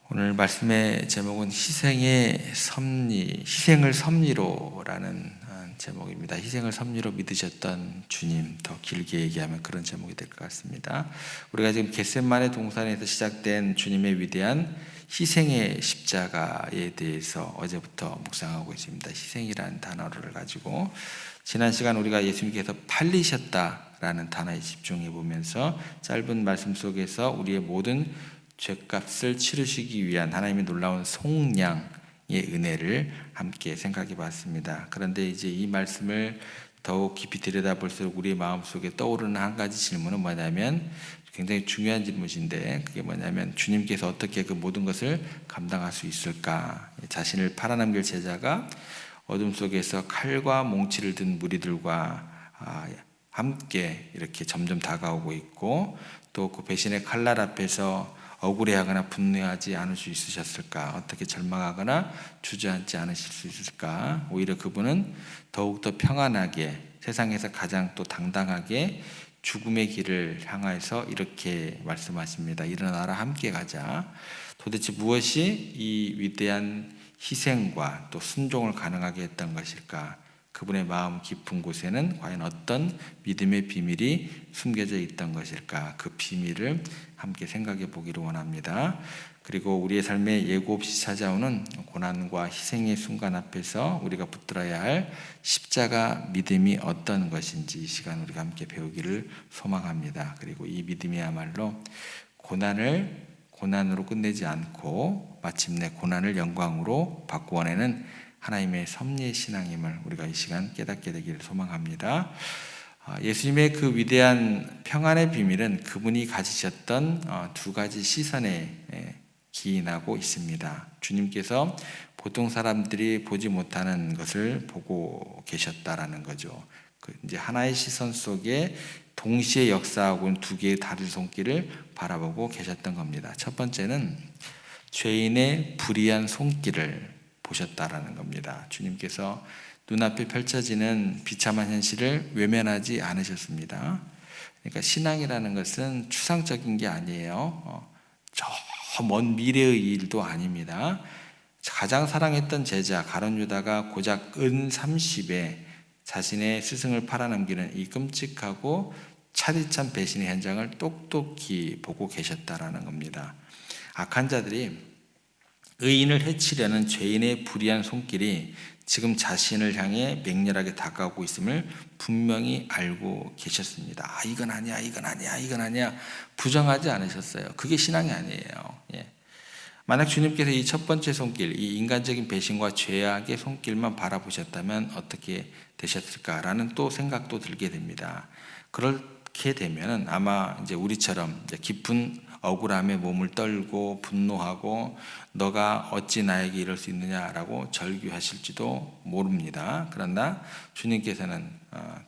오늘 말씀의 제목은 희생의 섭리, 희생을 섭리로라는 제목입니다. 희생을 섭리로 믿으셨던 주님, 더 길게 얘기하면 그런 제목이 될 것 같습니다. 우리가 지금 겟세마네 동산에서 시작된 주님의 위대한 희생의 십자가에 대해서 어제부터 묵상하고 있습니다. 희생이라는 단어를 가지고 지난 시간 우리가 예수님께서 팔리셨다라는 단어에 집중해 보면서 짧은 말씀 속에서 우리의 모든 죄값을 치르시기 위한 하나님의 놀라운 속량의 은혜를 함께 생각해 봤습니다. 그런데 이제 이 말씀을 더욱 깊이 들여다볼수록 우리의 마음속에 떠오르는 한 가지 질문은 뭐냐면, 굉장히 중요한 질문인데, 그게 뭐냐면 주님께서 어떻게 그 모든 것을 감당할 수 있을까? 자신을 팔아넘길 제자가 어둠 속에서 칼과 몽치를 든 무리들과 함께 이렇게 점점 다가오고 있고, 또 그 배신의 칼날 앞에서 억울해하거나 분노하지 않을 수 있으셨을까? 어떻게 절망하거나 주저앉지 않으실 수 있을까? 오히려 그분은 더욱더 평안하게, 세상에서 가장 또 당당하게 죽음의 길을 향해서 이렇게 말씀하십니다. 일어나라, 함께 가자. 도대체 무엇이 이 위대한 희생과 또 순종을 가능하게 했던 것일까? 그분의 마음 깊은 곳에는 과연 어떤 믿음의 비밀이 숨겨져 있던 것일까? 그 비밀을 함께 생각해 보기를 원합니다. 그리고 우리의 삶에 예고 없이 찾아오는 고난과 희생의 순간 앞에서 우리가 붙들어야 할 십자가 믿음이 어떤 것인지 이 시간 우리가 함께 배우기를 소망합니다. 그리고 이 믿음이야말로 고난을 고난으로 끝내지 않고 마침내 고난을 영광으로 바꾸어내는 하나님의 섭리의 신앙임을 우리가 이 시간 깨닫게 되기를 소망합니다. 예수님의 그 위대한 평안의 비밀은 그분이 가지셨던 두 가지 시선에 기인하고 있습니다. 주님께서 보통 사람들이 보지 못하는 것을 보고 계셨다라는 거죠. 이제 하나의 시선 속에 동시에 역사하고 있는 두 개의 다른 손길을 바라보고 계셨던 겁니다. 첫 번째는 죄인의 불의한 손길을 보셨다라는 겁니다. 주님께서 눈앞에 펼쳐지는 비참한 현실을 외면하지 않으셨습니다. 그러니까 신앙이라는 것은 추상적인 게 아니에요. 저 먼 미래의 일도 아닙니다. 가장 사랑했던 제자 가룟 유다가 고작 은 30에 자신의 스승을 팔아넘기는 이 끔찍하고 차디찬 배신의 현장을 똑똑히 보고 계셨다라는 겁니다. 악한 자들이 의인을 해치려는 죄인의 불의한 손길이 지금 자신을 향해 맹렬하게 다가오고 있음을 분명히 알고 계셨습니다. 이건 아니야, 이건 아니야, 이건 아니야. 부정하지 않으셨어요. 그게 신앙이 아니에요. 만약 주님께서 이 첫 번째 손길, 이 인간적인 배신과 죄악의 손길만 바라보셨다면 어떻게 되셨을까라는 또 생각도 들게 됩니다. 그렇게 되면 아마 이제 우리처럼 이제 깊은 억울함에 몸을 떨고 분노하고 너가 어찌 나에게 이럴 수 있느냐라고 절규하실지도 모릅니다. 그러나 주님께서는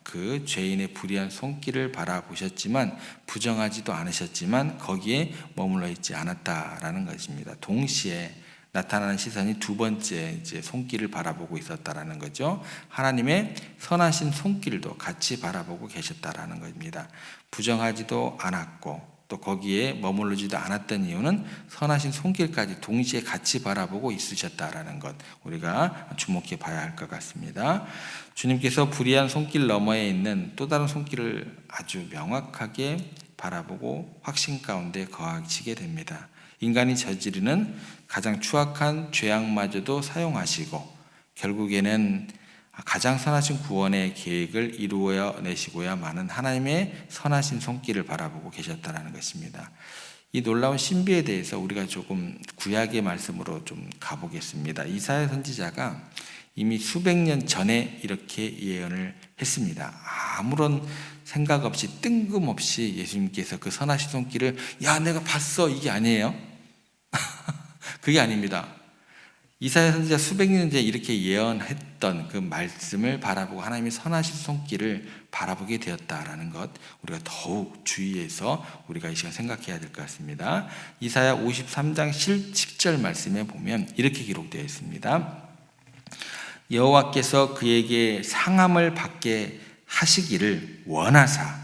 그 죄인의 불의한 손길을 바라보셨지만 부정하지도 않으셨지만 거기에 머물러 있지 않았다라는 것입니다. 동시에 나타나는 시선이 두 번째 이제 손길을 바라보고 있었다라는 거죠. 하나님의 선하신 손길도 같이 바라보고 계셨다라는 겁니다. 부정하지도 않았고 또 거기에 머무르지도 않았던 이유는 선하신 손길까지 동시에 같이 바라보고 있으셨다라는 것, 우리가 주목해 봐야 할 것 같습니다. 주님께서 불의한 손길 너머에 있는 또 다른 손길을 아주 명확하게 바라보고 확신 가운데 거하시게 됩니다. 인간이 저지르는 가장 추악한 죄악마저도 사용하시고 결국에는 가장 선하신 구원의 계획을 이루어내시고야 마는 하나님의 선하신 손길을 바라보고 계셨다는 것입니다. 이 놀라운 신비에 대해서 우리가 조금 구약의 말씀으로 좀 가보겠습니다. 이사야 선지자가 이미 수백 년 전에 이렇게 예언을 했습니다. 아무런 생각 없이 뜬금없이 예수님께서 그 선하신 손길을 내가 봤어, 이게 아니에요. 그게 아닙니다. 이사야 선지자 수백 년 전에 이렇게 예언했던 그 말씀을 바라보고 하나님의 선하신 손길을 바라보게 되었다라는 것, 우리가 더욱 주의해서 우리가 이 시간 생각해야 될 것 같습니다. 이사야 53장 10절 말씀에 보면 이렇게 기록되어 있습니다. 여호와께서 그에게 상함을 받게 하시기를 원하사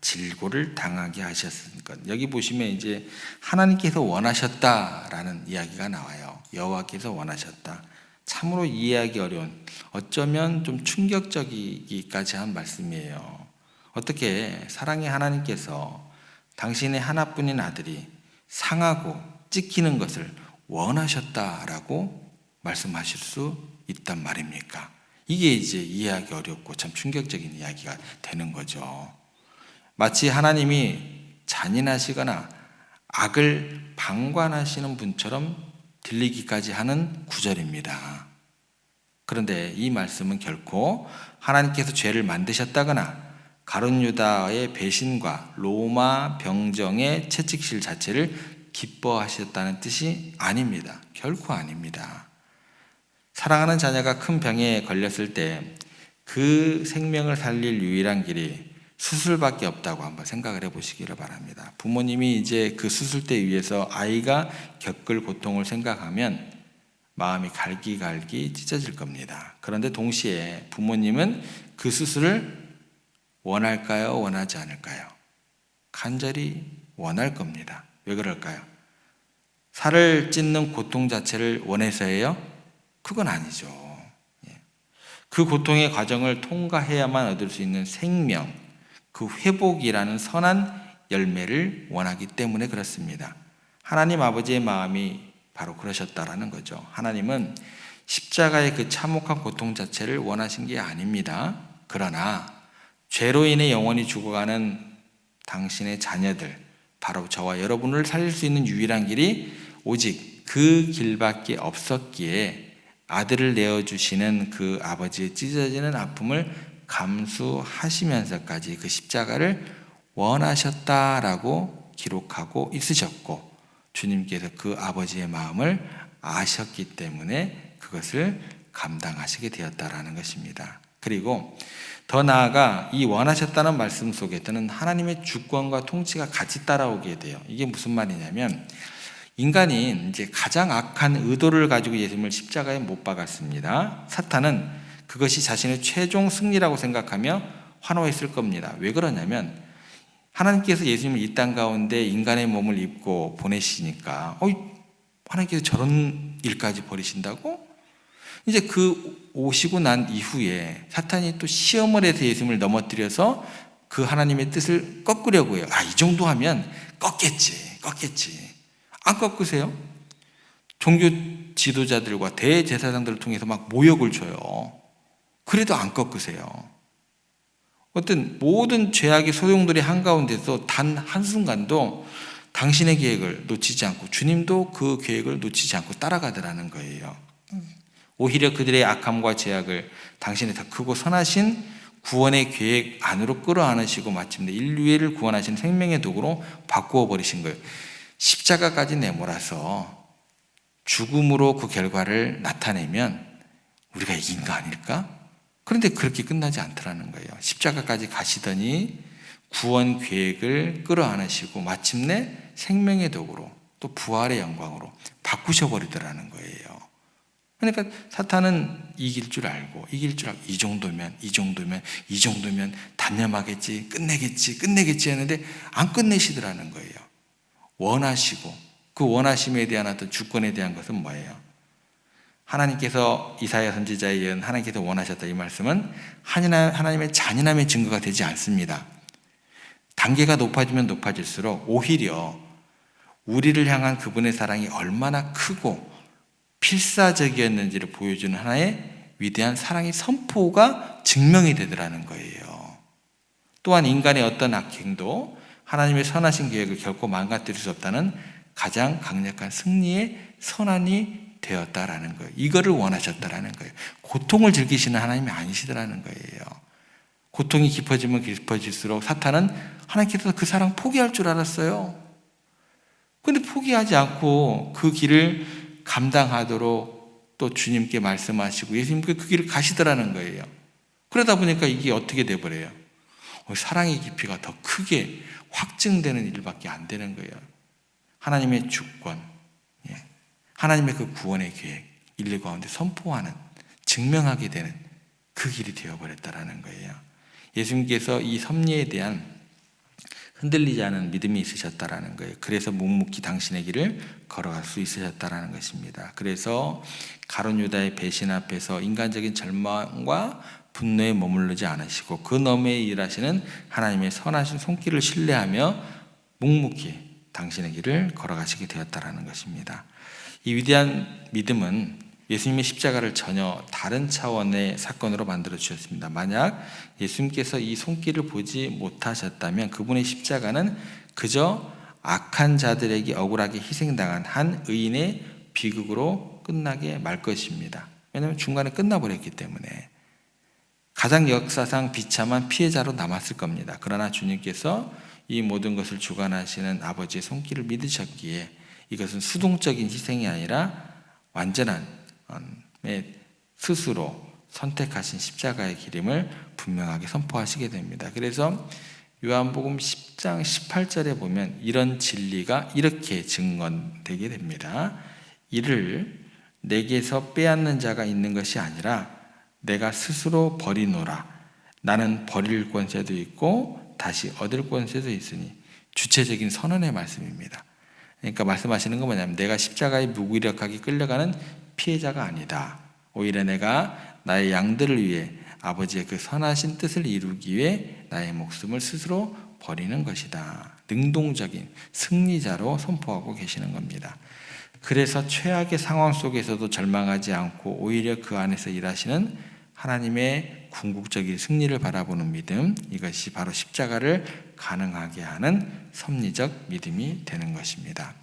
질고를 당하게 하셨을 것. 여기 보시면 이제 하나님께서 원하셨다라는 이야기가 나와요. 여호와께서 원하셨다. 참으로 이해하기 어려운, 어쩌면 좀 충격적이기까지 한 말씀이에요. 어떻게 사랑의 하나님께서 당신의 하나뿐인 아들이 상하고 찢기는 것을 원하셨다라고 말씀하실 수 있단 말입니까? 이게 이제 이해하기 어렵고 참 충격적인 이야기가 되는 거죠. 마치 하나님이 잔인하시거나 악을 방관하시는 분처럼 들리기까지 하는 구절입니다. 그런데 이 말씀은 결코 하나님께서 죄를 만드셨다거나 가룟 유다의 배신과 로마 병정의 채찍질 자체를 기뻐하셨다는 뜻이 아닙니다. 결코 아닙니다. 사랑하는 자녀가 큰 병에 걸렸을 때 그 생명을 살릴 유일한 길이 수술밖에 없다고 한번 생각을 해보시기를 바랍니다. 부모님이 이제 그 수술대 위에서 아이가 겪을 고통을 생각하면 마음이 갈기갈기 찢어질 겁니다. 그런데 동시에 부모님은 그 수술을 원할까요? 원하지 않을까요? 간절히 원할 겁니다. 왜 그럴까요? 살을 찢는 고통 자체를 원해서예요? 그건 아니죠. 그 고통의 과정을 통과해야만 얻을 수 있는 생명, 그 회복이라는 선한 열매를 원하기 때문에 그렇습니다. 하나님 아버지의 마음이 바로 그러셨다라는 거죠. 하나님은 십자가의 그 참혹한 고통 자체를 원하신 게 아닙니다. 그러나 죄로 인해 영원히 죽어가는 당신의 자녀들, 바로 저와 여러분을 살릴 수 있는 유일한 길이 오직 그 길밖에 없었기에 아들을 내어주시는 그 아버지의 찢어지는 아픔을 감수하시면서까지 그 십자가를 원하셨다라고 기록하고 있으셨고, 주님께서 그 아버지의 마음을 아셨기 때문에 그것을 감당하시게 되었다라는 것입니다. 그리고 더 나아가 이 원하셨다는 말씀 속에서는 하나님의 주권과 통치가 같이 따라오게 돼요. 이게 무슨 말이냐면, 인간이 이제 가장 악한 의도를 가지고 예수님을 십자가에 못 박았습니다. 사탄은 그것이 자신의 최종 승리라고 생각하며 환호했을 겁니다. 왜 그러냐면 하나님께서 예수님을 이 땅 가운데 인간의 몸을 입고 보내시니까 하나님께서 저런 일까지 벌이신다고? 이제 그 오시고 난 이후에 사탄이 또 시험을 해서 예수님을 넘어뜨려서 그 하나님의 뜻을 꺾으려고 해요. 이 정도 하면 꺾겠지. 안 꺾으세요? 종교 지도자들과 대제사장들을 통해서 막 모욕을 줘요. 그래도 안 꺾으세요. 어떤 모든 죄악의 소용돌이 한가운데서 단 한순간도 당신의 계획을 놓치지 않고 주님도 그 계획을 놓치지 않고 따라가더라는 거예요. 오히려 그들의 악함과 죄악을 당신의 더 크고 선하신 구원의 계획 안으로 끌어안으시고 마침내 인류를 구원하신 생명의 도구로 바꾸어 버리신 거예요. 십자가까지 내몰아서 죽음으로 그 결과를 나타내면 우리가 이긴 거 아닐까? 그런데 그렇게 끝나지 않더라는 거예요. 십자가까지 가시더니 구원 계획을 끌어안으시고 마침내 생명의 도구로 또 부활의 영광으로 바꾸셔버리더라는 거예요. 그러니까 사탄은 이길 줄 알고 이 정도면 단념하겠지, 끝내겠지 했는데 안 끝내시더라는 거예요. 원하시고 그 원하심에 대한 어떤 주권에 대한 것은 뭐예요? 하나님께서 이사야 선지자에 의한 하나님께서 원하셨다 이 말씀은 하나님의 잔인함의 증거가 되지 않습니다. 단계가 높아지면 높아질수록 오히려 우리를 향한 그분의 사랑이 얼마나 크고 필사적이었는지를 보여주는 하나의 위대한 사랑의 선포가 증명이 되더라는 거예요. 또한 인간의 어떤 악행도 하나님의 선하신 계획을 결코 망가뜨릴 수 없다는 가장 강력한 승리의 선언이 되었다라는 거예요. 이거를 원하셨다라는 거예요. 고통을 즐기시는 하나님이 아니시더라는 거예요. 고통이 깊어지면 깊어질수록 사탄은 하나님께서 그 사랑 포기할 줄 알았어요. 그런데 포기하지 않고 그 길을 감당하도록 또 주님께 말씀하시고 예수님께 그 길을 가시더라는 거예요. 그러다 보니까 이게 어떻게 돼버려요? 사랑의 깊이가 더 크게 확증되는 일밖에 안 되는 거예요. 하나님의 주권, 하나님의 그 구원의 계획, 인류 가운데 선포하는, 증명하게 되는 그 길이 되어버렸다라는 거예요. 예수님께서 이 섭리에 대한 흔들리지 않은 믿음이 있으셨다라는 거예요. 그래서 묵묵히 당신의 길을 걸어갈 수 있으셨다라는 것입니다. 그래서 가룟 유다의 배신 앞에서 인간적인 절망과 분노에 머무르지 않으시고 그 너머에 일하시는 하나님의 선하신 손길을 신뢰하며 묵묵히 당신의 길을 걸어가시게 되었다라는 것입니다. 이 위대한 믿음은 예수님의 십자가를 전혀 다른 차원의 사건으로 만들어 주셨습니다. 만약 예수님께서 이 손길을 보지 못하셨다면 그분의 십자가는 그저 악한 자들에게 억울하게 희생당한 한 의인의 비극으로 끝나게 말 것입니다. 왜냐하면 중간에 끝나버렸기 때문에 가장 역사상 비참한 피해자로 남았을 겁니다. 그러나 주님께서 이 모든 것을 주관하시는 아버지의 손길을 믿으셨기에 이것은 수동적인 희생이 아니라 완전한 스스로 선택하신 십자가의 길임을 분명하게 선포하시게 됩니다. 그래서 요한복음 10장 18절에 보면 이런 진리가 이렇게 증언되게 됩니다. 이를 내게서 빼앗는 자가 있는 것이 아니라 내가 스스로 버리노라. 나는 버릴 권세도 있고 다시 얻을 권세도 있으니. 주체적인 선언의 말씀입니다. 그러니까 말씀하시는 건 뭐냐면 내가 십자가에 무기력하게 끌려가는 피해자가 아니다. 오히려 내가 나의 양들을 위해 아버지의 그 선하신 뜻을 이루기 위해 나의 목숨을 스스로 버리는 것이다. 능동적인 승리자로 선포하고 계시는 겁니다. 그래서 최악의 상황 속에서도 절망하지 않고 오히려 그 안에서 일하시는 하나님의 궁극적인 승리를 바라보는 믿음, 이것이 바로 십자가를 가능하게 하는 섭리적 믿음이 되는 것입니다.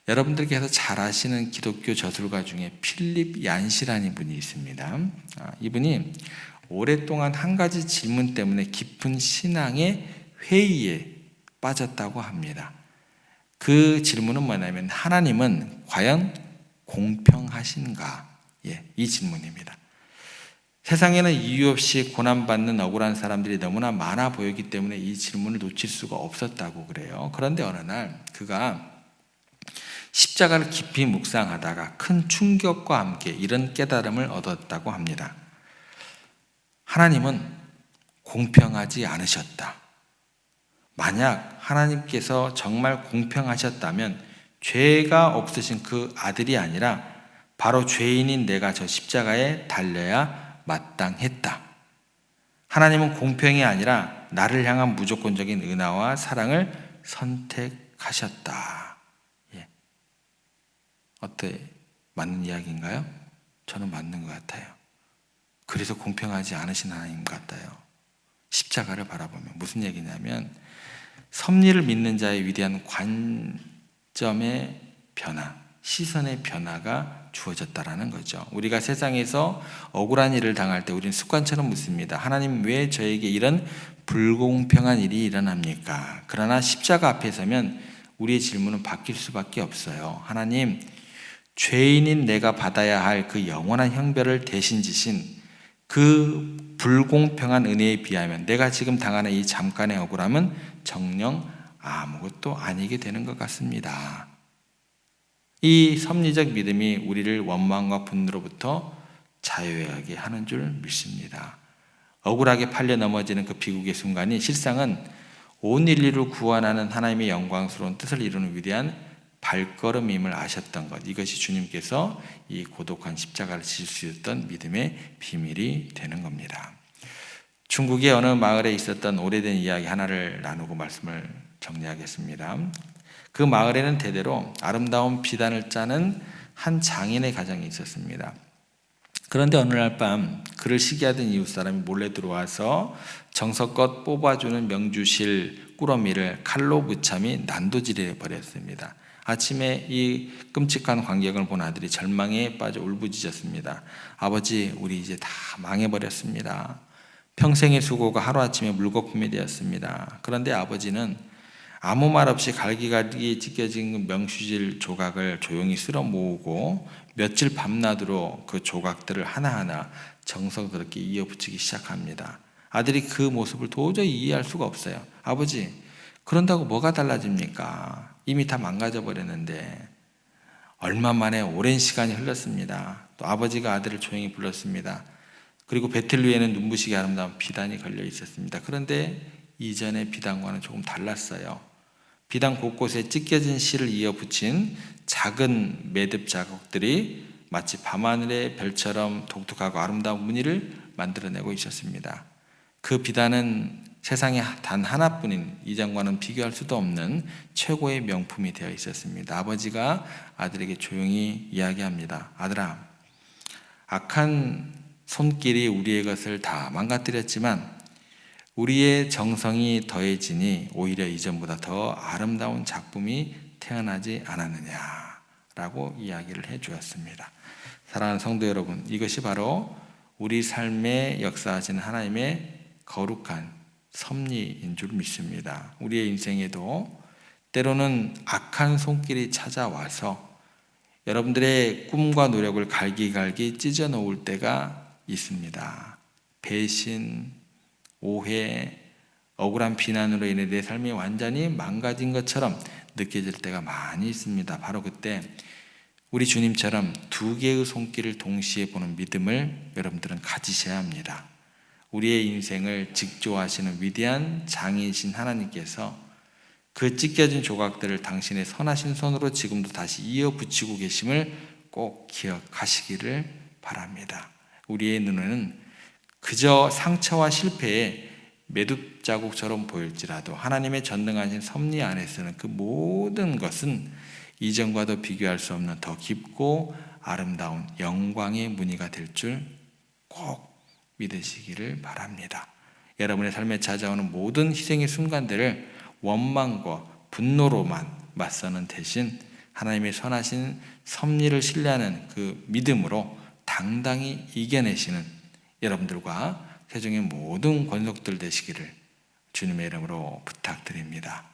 여러분들께서 잘 아시는 기독교 저술가 중에 필립 얀시라는 분이 있습니다. 이분이 오랫동안 한 가지 질문 때문에 깊은 신앙의 회의에 빠졌다고 합니다. 그 질문은 뭐냐면 하나님은 과연 공평하신가? 이 질문입니다. 세상에는 이유 없이 고난받는 억울한 사람들이 너무나 많아 보였기 때문에 이 질문을 놓칠 수가 없었다고 그래요. 그런데 어느 날 그가 십자가를 깊이 묵상하다가 큰 충격과 함께 이런 깨달음을 얻었다고 합니다. 하나님은 공평하지 않으셨다. 만약 하나님께서 정말 공평하셨다면 죄가 없으신 그 아들이 아니라 바로 죄인인 내가 저 십자가에 달려야 마땅했다. 하나님은 공평이 아니라 나를 향한 무조건적인 은혜와 사랑을 선택하셨다. 어때? 맞는 이야기인가요? 저는 맞는 것 같아요. 그래서 공평하지 않으신 하나님 같아요. 십자가를 바라보면 무슨 얘기냐면 섭리를 믿는 자의 위대한 관점의 변화, 시선의 변화가 주어졌다라는 거죠. 우리가 세상에서 억울한 일을 당할 때 우리는 습관처럼 묻습니다. 하나님 왜 저에게 이런 불공평한 일이 일어납니까? 그러나 십자가 앞에 서면 우리의 질문은 바뀔 수밖에 없어요. 하나님, 죄인인 내가 받아야 할 그 영원한 형벌을 대신 지신 그 불공평한 은혜에 비하면 내가 지금 당하는 이 잠깐의 억울함은 정녕 아무것도 아니게 되는 것 같습니다. 이 섭리적 믿음이 우리를 원망과 분노로부터 자유하게 하는 줄 믿습니다. 억울하게 팔려 넘어지는 그 비극의 순간이 실상은 온 인류를 구원하는 하나님의 영광스러운 뜻을 이루는 위대한 발걸음임을 아셨던 것, 이것이 주님께서 이 고독한 십자가를 지실 수 있었던 믿음의 비밀이 되는 겁니다. 중국의 어느 마을에 있었던 오래된 이야기 하나를 나누고 말씀을 정리하겠습니다. 그 마을에는 대대로 아름다운 비단을 짜는 한 장인의 가정이 있었습니다. 그런데 어느 날 밤 그를 시기하던 이웃사람이 몰래 들어와서 정성껏 뽑아주는 명주실 꾸러미를 칼로 무참히 난도질해 버렸습니다. 아침에 이 끔찍한 광경을 본 아들이 절망에 빠져 울부짖었습니다. 아버지, 우리 이제 다 망해버렸습니다. 평생의 수고가 하루아침에 물거품이 되었습니다. 그런데 아버지는 아무 말 없이 갈기갈기 찢겨진 명수질 조각을 조용히 쓸어 모으고 며칠 밤낮으로 그 조각들을 하나하나 정성스럽게 이어붙이기 시작합니다. 아들이 그 모습을 도저히 이해할 수가 없어요. 아버지, 그런다고 뭐가 달라집니까? 이미 다 망가져 버렸는데. 얼마 만에 오랜 시간이 흘렀습니다. 또 아버지가 아들을 조용히 불렀습니다. 그리고 배틀 위에는 눈부시게 아름다운 비단이 걸려 있었습니다. 그런데 이전의 비단과는 조금 달랐어요. 비단 곳곳에 찢겨진 실을 이어 붙인 작은 매듭 자국들이 마치 밤하늘의 별처럼 독특하고 아름다운 무늬를 만들어내고 있었습니다. 그 비단은 세상에 단 하나뿐인 이전과는 비교할 수도 없는 최고의 명품이 되어 있었습니다. 아버지가 아들에게 조용히 이야기합니다. 아들아, 악한 손길이 우리의 것을 다 망가뜨렸지만 우리의 정성이 더해지니 오히려 이전보다 더 아름다운 작품이 태어나지 않았느냐라고 이야기를 해 주었습니다. 사랑하는 성도 여러분, 이것이 바로 우리 삶에 역사하시는 하나님의 거룩한 섭리인 줄 믿습니다. 우리의 인생에도 때로는 악한 손길이 찾아와서 여러분들의 꿈과 노력을 갈기갈기 찢어 놓을 때가 있습니다. 배신, 오해, 억울한 비난으로 인해 내 삶이 완전히 망가진 것처럼 느껴질 때가 많이 있습니다. 바로 그때 우리 주님처럼 두 개의 손길을 동시에 보는 믿음을 여러분들은 가지셔야 합니다. 우리의 인생을 직조하시는 위대한 장이신 하나님께서 그 찢겨진 조각들을 당신의 선하신 손으로 지금도 다시 이어 붙이고 계심을 꼭 기억하시기를 바랍니다. 우리의 눈에는 그저 상처와 실패의 매듭 자국처럼 보일지라도 하나님의 전능하신 섭리 안에서는 그 모든 것은 이전과도 비교할 수 없는 더 깊고 아름다운 영광의 무늬가 될 줄 꼭 믿으시기를 바랍니다. 여러분의 삶에 찾아오는 모든 희생의 순간들을 원망과 분노로만 맞서는 대신 하나님의 선하신 섭리를 신뢰하는 그 믿음으로 당당히 이겨내시는 여러분들과 세상의 모든 권속들 되시기를 주님의 이름으로 부탁드립니다.